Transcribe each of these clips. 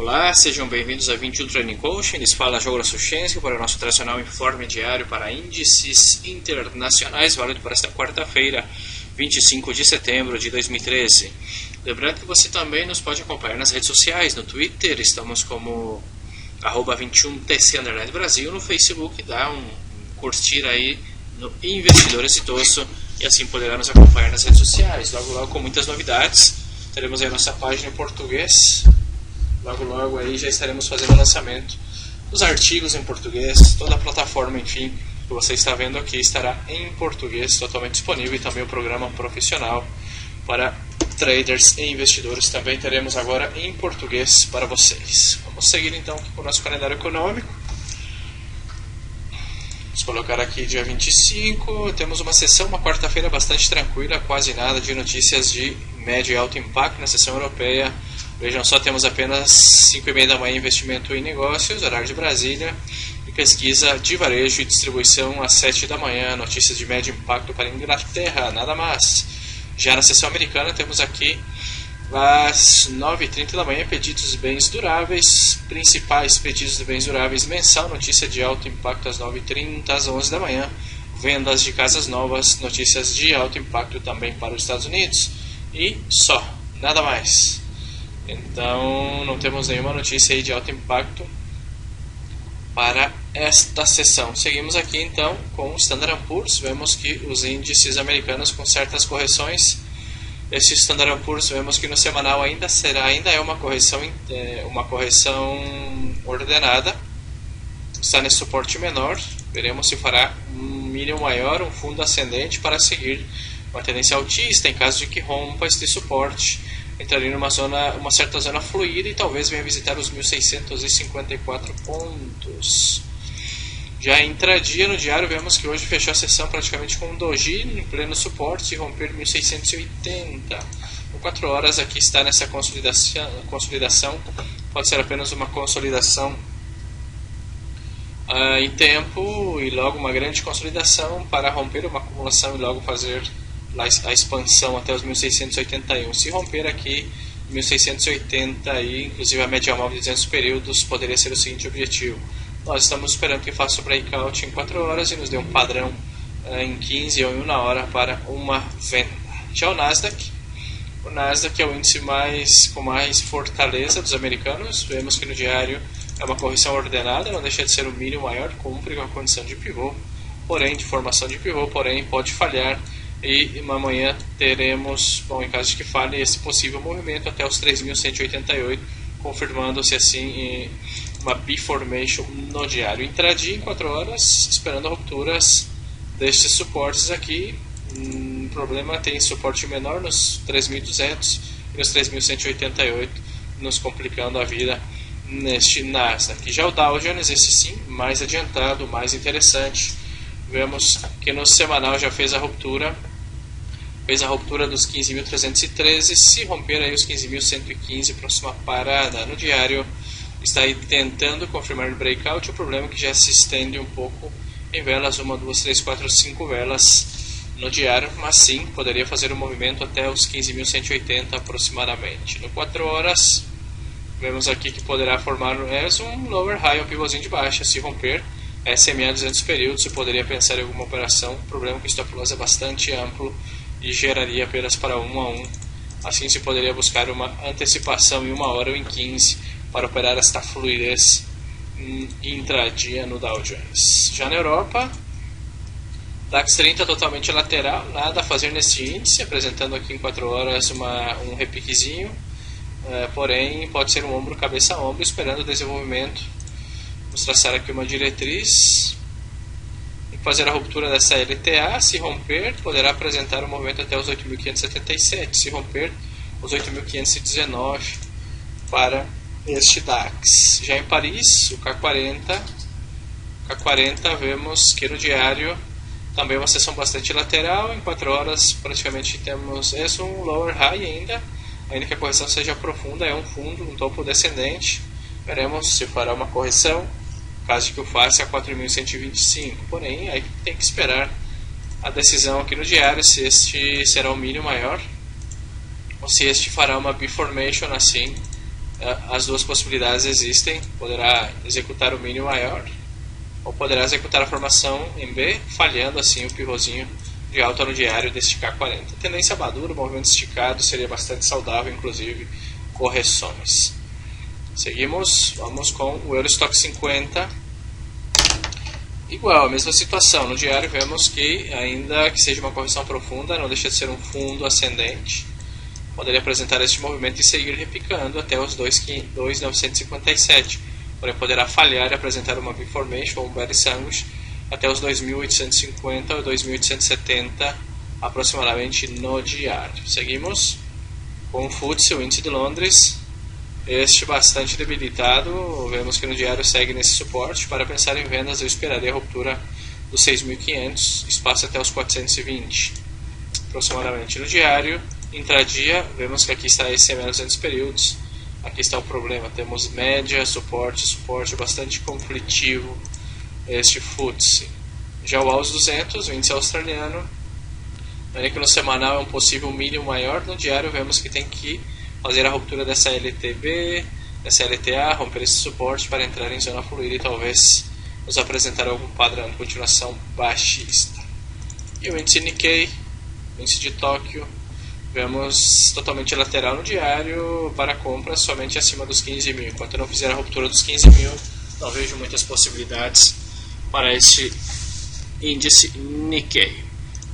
Olá, sejam bem-vindos a 21 Training Coaching. Eles falam Jogo Sushensky para o nosso tradicional informe diário para índices internacionais, válido para esta quarta-feira, 25 de setembro de 2013. Lembrando que você também nos pode acompanhar nas redes sociais, no Twitter, estamos como @21TC Brasil, no Facebook, dá um curtir aí no Investidor Exitoso e assim poderá nos acompanhar nas redes sociais. Logo, logo com muitas novidades, teremos aí a nossa página em português. Logo, logo aí já estaremos fazendo o lançamento dos artigos em português, toda a plataforma, enfim, que você está vendo aqui estará em português, totalmente disponível, e também o programa profissional para traders e investidores também teremos agora em português para vocês. Vamos seguir então aqui com o nosso calendário econômico. Vamos colocar aqui dia 25, temos uma sessão, uma quarta-feira bastante tranquila, quase nada de notícias de médio e alto impacto na sessão europeia. Vejam só, temos apenas 5h30 da manhã investimento em negócios, horário de Brasília, e pesquisa de varejo e distribuição às 7 da manhã, notícias de médio impacto para a Inglaterra, nada mais. Já na sessão americana temos aqui às 9h30 da manhã pedidos de bens duráveis, principais pedidos de bens duráveis mensal, notícia de alto impacto às 9h30, às 11 da manhã, vendas de casas novas, notícias de alto impacto também para os Estados Unidos, e só, nada mais. Então, não temos nenhuma notícia aí de alto impacto para esta sessão. Seguimos aqui então com o Standard & Poor's. Vemos que os índices americanos com certas correções. Esse Standard & Poor's, vemos que no semanal ainda é uma correção ordenada. Está nesse suporte menor. Veremos se fará um mínimo maior, um fundo ascendente para seguir uma tendência altista. Em caso de que rompa este suporte, entraria numa certa zona fluida e talvez venha visitar os 1.654 pontos. Já intradia no diário, vemos que hoje fechou a sessão praticamente com um doji em pleno suporte e romper 1.680. Por 4 horas aqui está nessa consolidação. Pode ser apenas uma consolidação em tempo e logo uma grande consolidação para romper uma acumulação e logo fazer a expansão até os 1.681. Se romper aqui 1.680 e inclusive a média móvel de 200 períodos, poderia ser o seguinte objetivo. Nós estamos esperando que faça o breakout em 4 horas e nos dê um padrão em 15 ou em 1 hora para uma venda. Já o Nasdaq é o índice com mais fortaleza dos americanos. Vemos que no diário é uma correção ordenada, não deixa de ser o mínimo maior, cumpre com a condição de pivô, de formação de pivô, porém pode falhar. E amanhã teremos, em caso de que falhe, esse possível movimento até os 3.188, confirmando-se assim uma B-formation no diário. Intradia em 4 horas, esperando rupturas destes suportes aqui. O problema tem suporte menor nos 3.200 e nos 3.188, nos complicando a vida neste Nasdaq. Já o Dow Jones, esse sim, mais adiantado, mais interessante. Vemos que no semanal já fez a ruptura dos 15.313, se romper aí os 15.115, próxima parada. No diário está aí tentando confirmar o breakout, o problema é que já se estende um pouco em velas, 1, 2, 3, 4, 5 velas no diário, mas sim, poderia fazer um movimento até os 15.180 aproximadamente. No 4 horas, vemos aqui que poderá formar um lower high, um pivôzinho de baixa, se romper SMA 200 períodos, você poderia pensar em alguma operação. O problema é que o stop loss é bastante amplo e geraria apenas para 1 a 1. Assim se poderia buscar uma antecipação em 1 hora ou em 15 para operar esta fluidez intradia no Dow Jones. Já na Europa, DAX 30 totalmente lateral, nada a fazer nesse índice, apresentando aqui em 4 horas um repiquezinho, porém pode ser um ombro, cabeça a ombro, esperando o desenvolvimento. Vamos traçar aqui uma diretriz e fazer a ruptura dessa LTA. Se romper, poderá apresentar um movimento até os 8.577. Se romper, os 8.519 para este DAX. Já em Paris, o K40, vemos que no diário também uma sessão bastante lateral. Em 4 horas praticamente temos um lower high ainda que a correção seja profunda, é um fundo, um topo descendente. Veremos se fará uma correção, caso que o faça a 4.125, porém aí tem que esperar a decisão aqui no diário se este será o mínimo maior ou se este fará uma B-formation assim as duas possibilidades existem, poderá executar o mínimo maior ou poderá executar a formação em B, falhando assim o pivôzinho de alta no diário de esticar 40. Tendência madura, movimento esticado seria bastante saudável, inclusive correções. Seguimos, vamos com o Eurostock 50. Igual, a mesma situação. No diário vemos que, ainda que seja uma correção profunda, não deixa de ser um fundo ascendente. Poderia apresentar este movimento e seguir repicando até os 2.957. Porém, poderá falhar e apresentar uma V-Formation ou um Bearish Sandwich até os 2.850 ou 2.870 aproximadamente no diário. Seguimos com o FTSE, o índice de Londres. Este bastante debilitado, vemos que no diário segue nesse suporte. Para pensar em vendas, eu esperaria a ruptura dos 6.500, espaço até os 420 aproximadamente. No diário, intradia, vemos que aqui está esse EMA200 períodos. Aqui está o problema, temos média, suporte bastante conflitivo este FTSE. Já o AUS 200, o índice australiano, ainda que no semanal é um possível mínimo maior, no diário vemos que tem que fazer a ruptura dessa LTB, dessa LTA, romper esse suporte para entrar em zona fluida e talvez nos apresentar algum padrão de continuação baixista. E o índice Nikkei, o índice de Tóquio, vemos totalmente lateral no diário para compra somente acima dos 15.000. Enquanto não fizer a ruptura dos 15.000, não vejo muitas possibilidades para este índice Nikkei.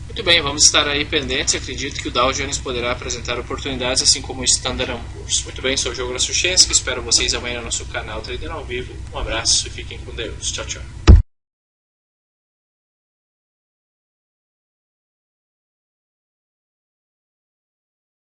Muito bem, vamos estar aí pendentes. Acredito que o Dow Jones poderá apresentar oportunidades, assim como o Standard & Poor's. Muito bem, sou o Diogo Grasuchensky, espero vocês amanhã no nosso canal Trader ao Vivo. Um abraço e fiquem com Deus. Tchau, tchau.